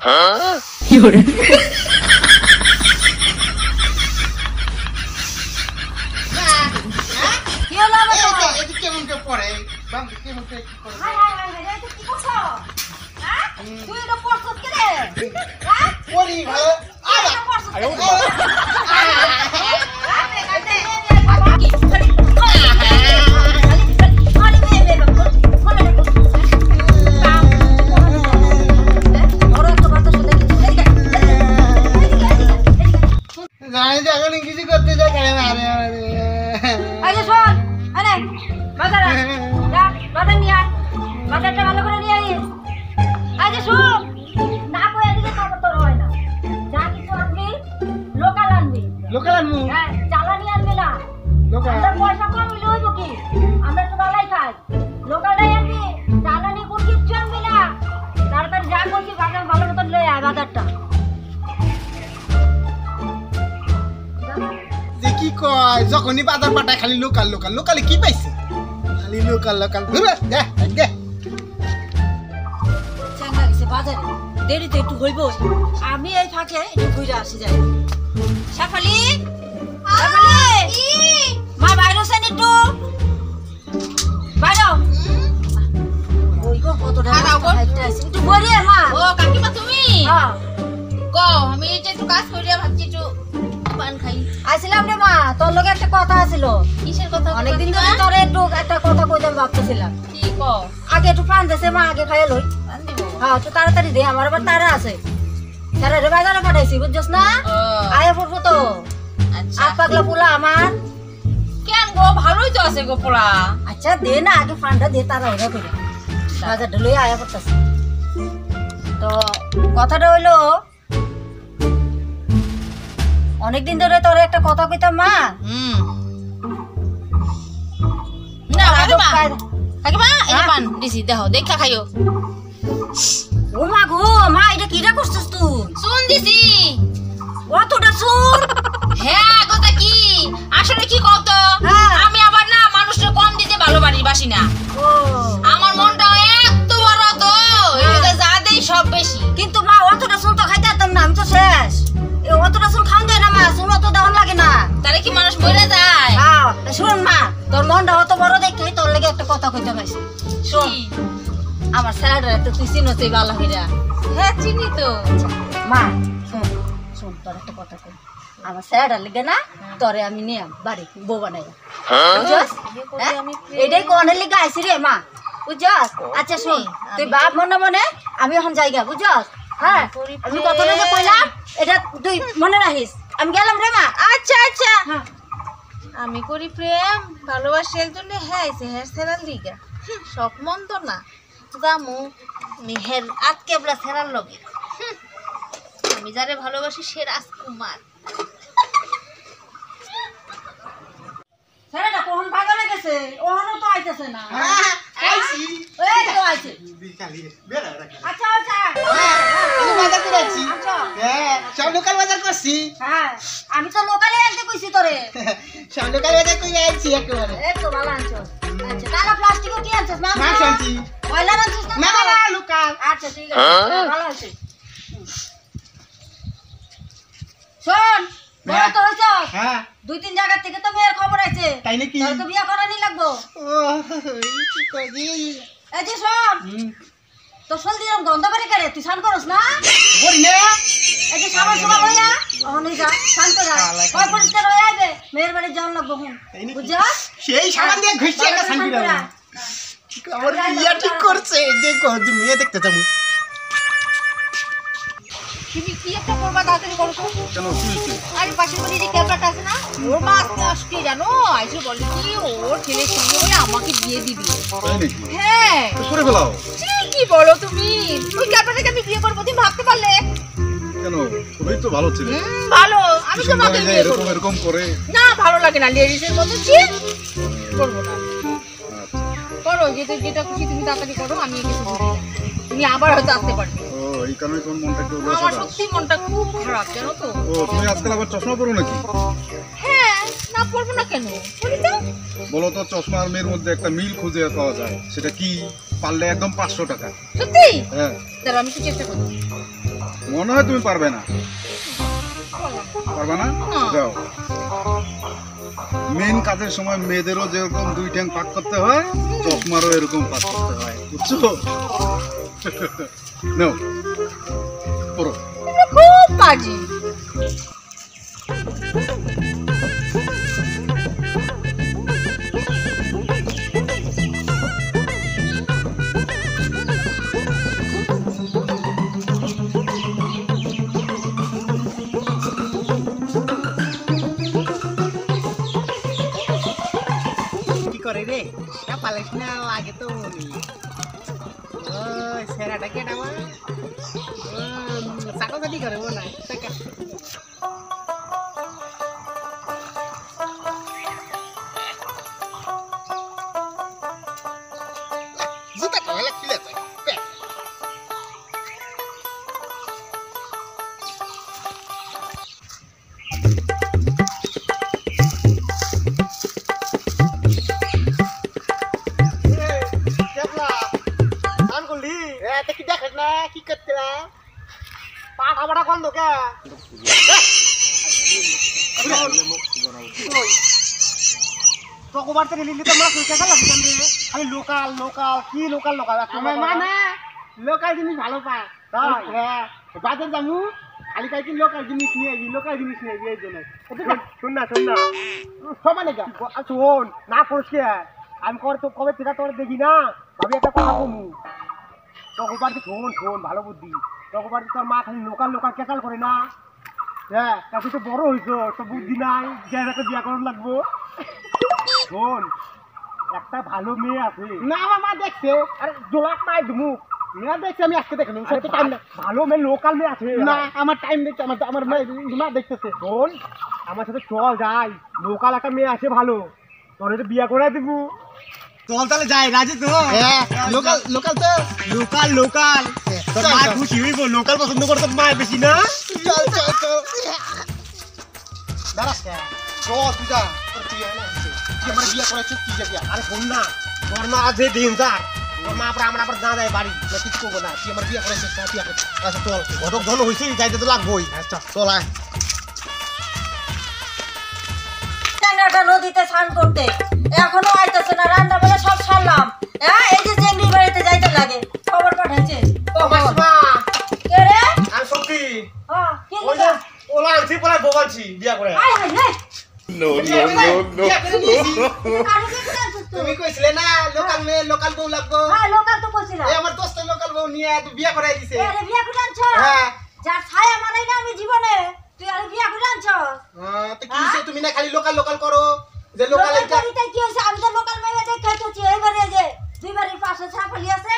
কি করে কি হলো আমার এদিকে কেমন কে পড়ে বাম কেমন কে পড়ে হাই হাই হাই রে তুই কি করছ হ্যাঁ তুই এটা পড়ছস কি রে হ্যাঁ পড়ি ভালো আরে জানি যখন কিছু করতে যা করে মারে মারে আরে শোন আরে বাজার যা বাজার নিয়ে আয় বাজারটা ভালো করে নিয়ে আয় আরে শোন না কই এদিকে তো তোর হয় না যা কিছু আনবি লোকাল আনবি লোকাল আনমু হ্যাঁ চালানি আনবি না লোকাল আমরা পয়সা কম হইলে হইব কি আমরা তো বালাই খাই লোকালটাই আনবি চালানি কোন কিচ্ছু আনবি না তাড়াতাড়ি যা করবি বাজার ভালো মতন লয়ে আয় বাজারটা দেখি কয় যখনই বাজার পাঠায় খালি লোকাল লোকাল লোকালে কি পাইছে খালি লোকাল লোকাল ধরে দে দে চ্যাংড়া গেছে বাজারে দেরিতে একটু হইব আমি এই ফাঁকে একটু ঘুরে আসি যাই শেফালি শেফালি মা বাইরে সেন একটু বাইরে ওই গো কত টাকা একটু বলিয়ে মা ও কাকিমা তুমি হ্যাঁ কও আমি এই যে একটু কাজ করিয়া ভাবছি একটু পান খাই আইছিলাম রে মা তোর লগে একটা কথা ছিল কিসের কথা অনেকদিন ধরে তোর একটু একটা কথা কইতাম ভাবতেছিলাম কি কও আগে একটু পান দেছে মা আগে খাইয়ে লই পান দিব হ্যাঁ একটু তাড়াতাড়ি দে আমার আবার তারা আছে তারা রে বাজারে পাঠাইছি বুঝছস না ও আয়া পড়বো তো আচ্ছা আট পাগলা পোলা আমার কেন গো ভালোই তো আছে গো পোড়া আচ্ছা দে না আগে ফান্ডা দে তারা ওরা করে বাজার ঢুলে আয়া পড়তেছে তো কথাটা হইলো অনেকদিন ধরে তোর একটা কথা কইতাম মা না কাকিমা কায়দা- কাকিমা এই যে হ্যাঁ? পান দিছি দেখো দেখা খাইও ও মা গো মা এটা কিটা করছিস তুই শুন দিছি অতটা শুন হ্যাঁ কথা কি আসলে কি কত হ্যাঁ। আমি আবার না মানুষকে কম দিতে ভালোবাসি না ও আমার মনটা এত বড় তো এদিকে যা দেই সব বেশি কিন্তু মা অতটা শুন তো খাইতে পারতাম না আমি তো শেষ এ অতটা শুন খাওয়া যায় না মা শুন অত দাম লাগে না তাহলে কি মানুষ মরে যায় হ্যাঁ শুন মা তোর মনটা অত বড় দেখে তোর লেগে একটা কথা কইতে পাইছি শোন কি? আমার স্যালাডটা তো তুই চিনোস এই ভালো করে হ্যাঁ চিনি তো মা শোন শোন তোর একটা কথা কই আমার স্যালাডটা লেগে না তোরে আমি নিয়ে বাড়ি বউ বানাই বুঝছস হ্যাঁ? এটাই কোনের লেগে আইছি রে মা বুঝছস আচ্ছা শোন তুই বাপ মনে মনে আমি এখন জায়গা বুঝছস হ্যাঁ আমি কথাটা যে কইলাম এটা তুই মনে রাখিস আমি গেলাম রে মা আচ্ছা আচ্ছা হ্যাঁ আমি করি প্রেম ভালোবাসি একজনে হ্যাঁ হেয়ার সেরার লিগা সব মন্দ না জামু মেহের আজকে আমরা সেরার লগে আমি যারে ভালোবাসি সে রাজকুমার স্যালাডটা কোন পাগলে গেছে ওখানেও তো আইতেছে না হ্যাঁ খাইছি এই তো আইছে বিকালি বেড়া রাখি আচ্ছা আচ্ছা আমি বাজার করে আছি আচ্ছা হ্যাঁ সব লোকাল বাজার করছি হ্যাঁ আমি তো লোকালে আনতে কইছি তোরে সব লোকাল বাজার করে আছি একেবারে এই তো ভালো আনছো আচ্ছা তাহলে প্লাস্টিকও কি আনছিস মা মাছ আনছি কয়লা আনছিস না না না লোকাল আচ্ছা ঠিক আছে ভালো আছে শোন বড় তো হইছ হ্যাঁ দুই তিন জায়গা থেকে তো মেয়ের খবর আছে তাই নাকি তোর তো বিয়া করানি লাগবো ও কি করি এই যে শোন তো শোল দিলাম গন্ধ করে কেড়ে তুই স্নান করস না করি না এই যে সামান সবাই হইয়া অহনি যা শান্ত যা কয় পরিষ্কার হয়ে আইবে মেয়ের বাড়ি যাওয়ার লাগবো হুন বুঝছস সেই সামান দিয়ে ঘুষছি একটা শান্তি পাবো আমার বিয়া ঠিক করছে দেখো তুমি মেয়ে দেখতে যাবো তুমি কি একটা করবা তাড়াতাড়ি করো তো কেন কি আর পাশের বাড়ি যে ক্যামেরাটা আছে না ওর মা আজকে আসছে জানো আইসে বলে কি ওর ছেলে সঙ্গে বলে আমাকে বিয়ে দিবি তাই নাকি হ্যাঁ করে ফেলাও কি বলো তুমি ওই ক্যামেরাটাকে আমি বিয়ে করবো তুমি ভাবতে পারলে কেন খুবই তো ভালো ছিল ভালো আমি তোমাকে বিয়ে এরকম করবো এরকম করে না ভালো লাগে না লেডিসের মতো কি করবো না করো যেটা খুশি তুমি তাড়াতাড়ি করো আমি একে শুধু তুমি আবার হয়তো আসতে পারবে ও এই কারণে তোমার মনটা একটু আমার উদাস সত্যি মনটা খুব খারাপ জানো তো ও তুমি আজকাল আবার চশমা পরো নাকি হ্যাঁ না পড়বো না কেন বলি তো বলো তো চশমা আর মেয়ের মধ্যে একটা মিল খুঁজে পাওয়া যায় সেটা কি পারলে একদম 500 টাকা সত্যি হ্যাঁ দাঁড়া আমি একটু চেষ্টা করি মনে হয় তুমি পারবে না। পারবে না? যাও। মেন কাজের সময় মেয়েদেরও যেরকম দুই ঠ্যাং পাক করতে হয়, চশমারও এরকম পাক করতে হয়, বুঝছো? নাও পড়ো। খুব পাজি। কি করে রে পালাইস না লাগে তো সেরাটা কেটা চাটাচাটি করে মনে হয় জুতা কয়লা খুলে যায় কি দেখ না কি করতে পাঠা পাঠা কোন দোকে চকোবার থেকে লিলি তো মাছ হইছে গেল আমি লোকাল লোকাল কি লোকাল লোকাল আমার মানে লোকাল জিনিস ভালো পায় হ্যাঁ বাজার যাবো খালি কাই কি লোকাল জিনিস নিয়ে লোকাল জিনিস নিয়ে এই জন্য শোন না সমানে গা শোন না পড়ছে আমি করে তো কবে থেকে তোর দেখি না ভাবি একটা কথা কমু চকোবারটি শোন ভালো বুদ্ধি চকোবারটি তোর মা খালি লোকাল লোকাল কেকাল করে না হ্যাঁ তাকে তো বড় হইছো তো বুদ্ধি নাই একটা বিয়া করার লাগবো শোন একটা ভালো মেয়ে আছে না আমার মা দেখছে আরে জোলাক নাই মুখ মেয়ে দেখছে আমি আজকে দেখলাম ভালো মেয়ে লোকাল মেয়ে আছে না আমার টাইম দেখছে আমার মা দেখতেছে শোন আমার সাথে চল যাই লোকাল একটা মেয়ে আছে ভালো তোর তো বিয়া করে দিব চল তাহলে যাই রাজি তো লোকাল লোকাল তো লোকাল লোকাল তোর মা খুশি হইব লোকাল পছন্দ করে তোর মা বেশি না চল চল চল দাঁড়াস চল তুই যা তোর বিয়া না তুই আমার বিয়া করাইছিস তুই যাবি আরে শোন না তোর মা আছে ডেঞ্জার তোর মা আমরা আবার না যায় বাড়ি না কিছু করবো না তুই আমার বিয়া করাইছিস না তুই আচ্ছা চল ঘটক ধন হয়েছে যাইতে তো লাগবোই আচ্ছা চল আয় ট্যাংরাটা নদীতে স্নান করতে এখনো আইতেছে না রান্না বেলা সব ছাড়লাম হ্যাঁ এই যে চেংড়ির বাড়িতে যাইতে লাগে খবর পাঠাইছে ও মাসিমা কে রে আমি সত্যি হ্যাঁ কি ওই যে ওলা আনছি পরে বলছি বিয়া করে আয় হায় রে নো তুমি কইছিলে না লোকাল মেয়ে লোকাল বউ লাগবো হ্যাঁ লোকাল তো কইছিলাম এই আমার দোস্ত লোকাল বউ নিয়ে তুই বিয়া করাই দিছে আরে বিয়া করে আনছ হ্যাঁ যার ছায়া মানাই না আমি জীবনে তুই আরে বিয়া করে আনছ তো কি হইছে তুমি না খালি লোকাল লোকাল করো যে লোকাল লোকাল এটা করিতে কি হইছে আমি তো লোকাল মেয়ে দেখাইতেছি এইবারে যে দুই বাড়ির পাশে ছাপালি আছে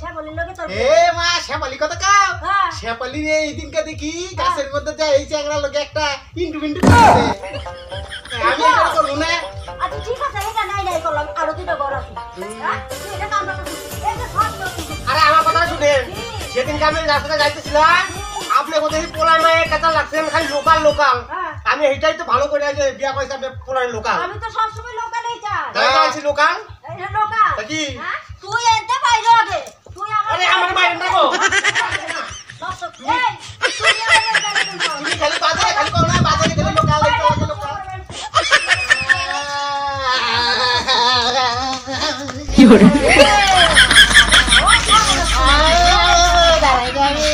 ছাপালির লগে তোর এ মা শ্যাপালি কত কাও হ্যাঁ শ্যাপালি রে এই দিনকে দেখি গাছের মধ্যে যায় এই চ্যাংড়া লগে একটা ইন্টু বিন্টু করছে আমি এটা করব না আচ্ছা ঠিক আছে এটা নাই করলাম আরো দুটো ঘর আছে হ্যাঁ তুই এটা কাম করছিস এই যে সব লোক আরে আমার কথা শুনেন সেদিনকে আমি রাস্তায় যাইতেছিলাম আপনি কোথায় পোলা মায়ের কথা লাগছেন খালি লোকাল লোকাল হ্যাঁ আমি এইটাই তো ভালো করে যে বিয়া করেছি আপনি পোলার লোকাল আমি তো সব সময় লোকালই চাই তাই আছি লোকাল এটা লোকাল তা কি হ্যাঁ তুই এতে বাইরে আগে তুই আরে আমার বাইরে না গো দর্শক এই তুই আমার তুমি খালি বাজারে খালি করো না বাজারে গেলে লোকাল লোকাল লোকাল কি হরে দাঁড়াই যাবে